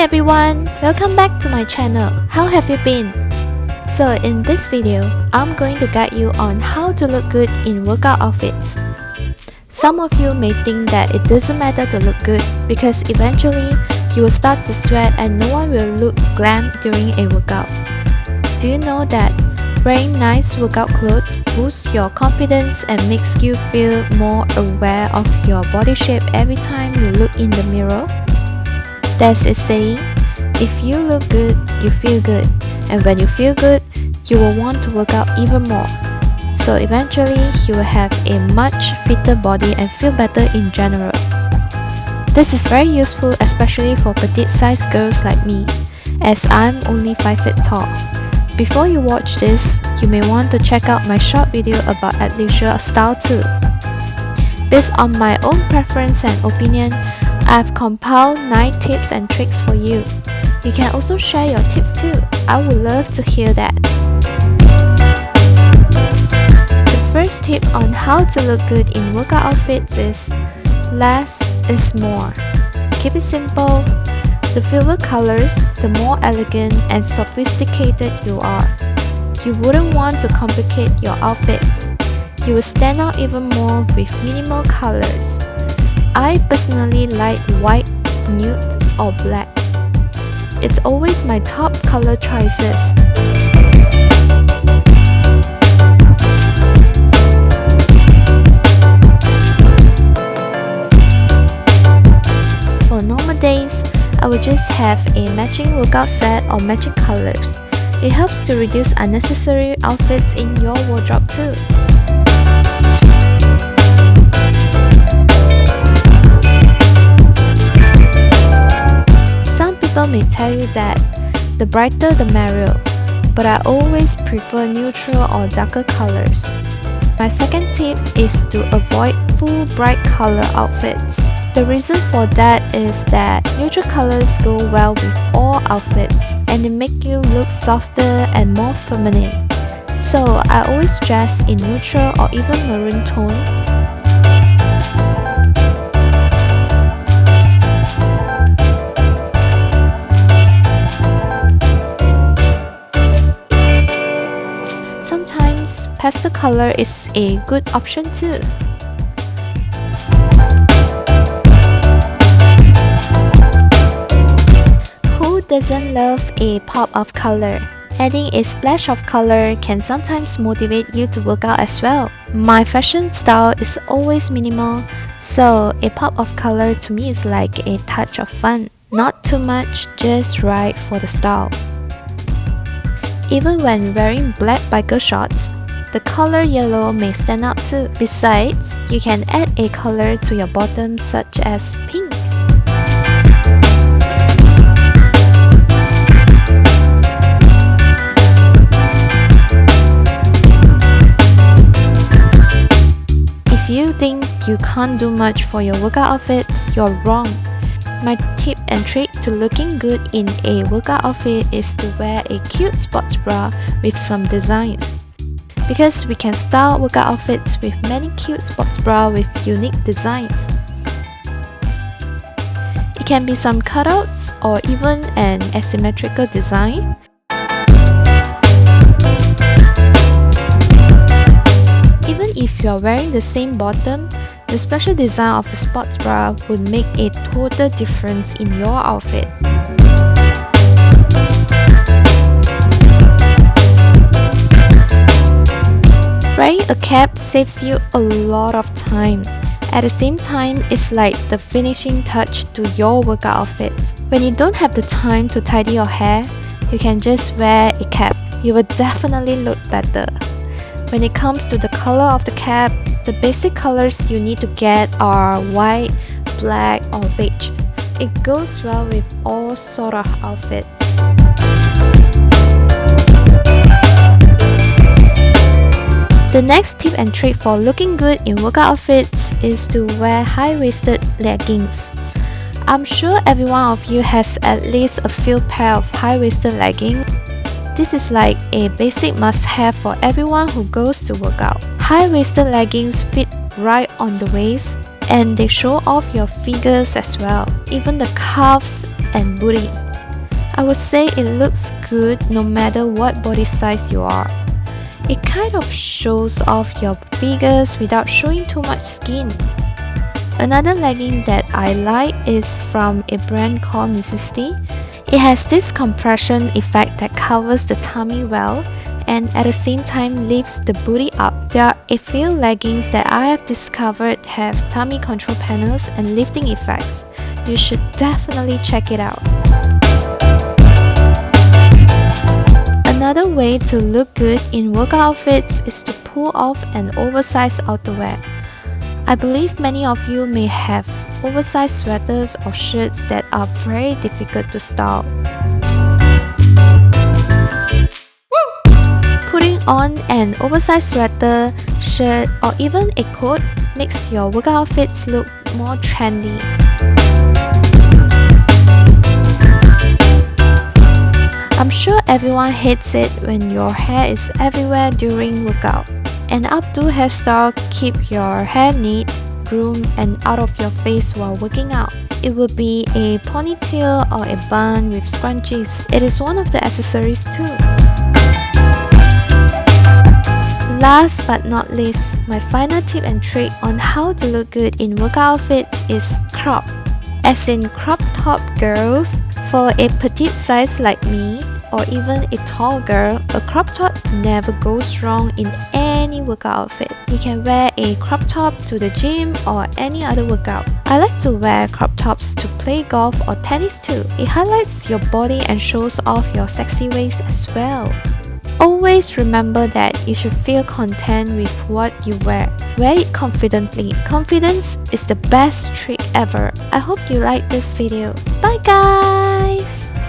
everyone, welcome back to my channel. How have you been? So in this video, I'm going to guide you on how to look good in workout outfits. Some of you may think that it doesn't matter to look good because eventually you will start to sweat and no one will look glam during a workout. Do you know that wearing nice workout clothes boosts your confidence and makes you feel more aware of your body shape every time you look in the mirror? There's a saying, if you look good, you feel good, and when you feel good, you will want to work out even more. So eventually, you will have a much fitter body and feel better in general. This is very useful especially for petite sized girls like me, as I'm only 5 feet tall. Before you watch this, you may want to check out my short video about athleisure style too. Based on my own preference and opinion, I've compiled 9 tips and tricks for you. You can also share your tips too. I would love to hear that. The first tip on how to look good in workout outfits is less is more. Keep it simple. The fewer colors, the more elegant and sophisticated you are. You wouldn't want to complicate your outfits. You will stand out even more with minimal colors. I personally like white, nude, or black. It's always my top color choices. For normal days, I would just have a matching workout set or matching colors. It helps to reduce unnecessary outfits in your wardrobe too. People may tell you that the brighter the merrier, but I always prefer neutral or darker colors. My second tip is to avoid full bright color outfits. The reason for that is that neutral colors go well with all outfits and they make you look softer and more feminine. So I always dress in neutral or even maroon tone. Sometimes pastel color is a good option too. Who doesn't love a pop of color? Adding a splash of color can sometimes motivate you to work out as well. My fashion style is always minimal, so a pop of color to me is like a touch of fun. Not too much, just right for the style. Even when wearing black biker shorts, the color yellow may stand out too. Besides, you can add a color to your bottom such as pink. If you think you can't do much for your workout outfits, you're wrong. My tip and trick to looking good in a workout outfit is to wear a cute sports bra with some designs. Because we can style workout outfits with many cute sports bra with unique designs. It can be some cutouts or even an asymmetrical design. Even if you are wearing the same bottom, the special design of the sports bra would make a total difference in your outfit. Wearing a cap saves you a lot of time. At the same time, it's like the finishing touch to your workout outfits. When you don't have the time to tidy your hair, you can just wear a cap. You will definitely look better. When it comes to the color of the cap, the basic colors you need to get are white, black, or beige. It goes well with all sort of outfits. The next tip and trick for looking good in workout outfits is to wear high-waisted leggings. I'm sure every one of you has at least a few pair of high-waisted leggings. This is like a basic must-have for everyone who goes to work out. High-waisted leggings fit right on the waist and they show off your figures as well, even the calves and booty. I would say it looks good no matter what body size you are. It kind of shows off your figures without showing too much skin. Another legging that I like is from a brand called Mrs. T. It has this compression effect that covers the tummy well and at the same time lifts the booty up. There are a few leggings that I have discovered have tummy control panels and lifting effects. You should definitely check it out. Another way to look good in workout outfits is to pull off an oversized outerwear. I believe many of you may have oversized sweaters or shirts that are very difficult to style. Putting on an oversized sweater, shirt, or even a coat makes your workout outfits look more trendy. I'm sure everyone hates it when your hair is everywhere during workout. An updo hairstyle keeps your hair neat, groomed, and out of your face while working out. It would be a ponytail or a bun with scrunchies. It is one of the accessories too. Last but not least, my final tip and trick on how to look good in workout outfits is crop. As in crop top girls. For a petite size like me, or even a tall girl, a crop top never goes wrong in any workout outfit. You can wear a crop top to the gym or any other workout. I like to wear crop tops to play golf or tennis too. It highlights your body and shows off your sexy waist as well. Always remember that you should feel content with what you wear. Wear it confidently. Confidence is the best trick ever. I hope you like this video. Bye guys!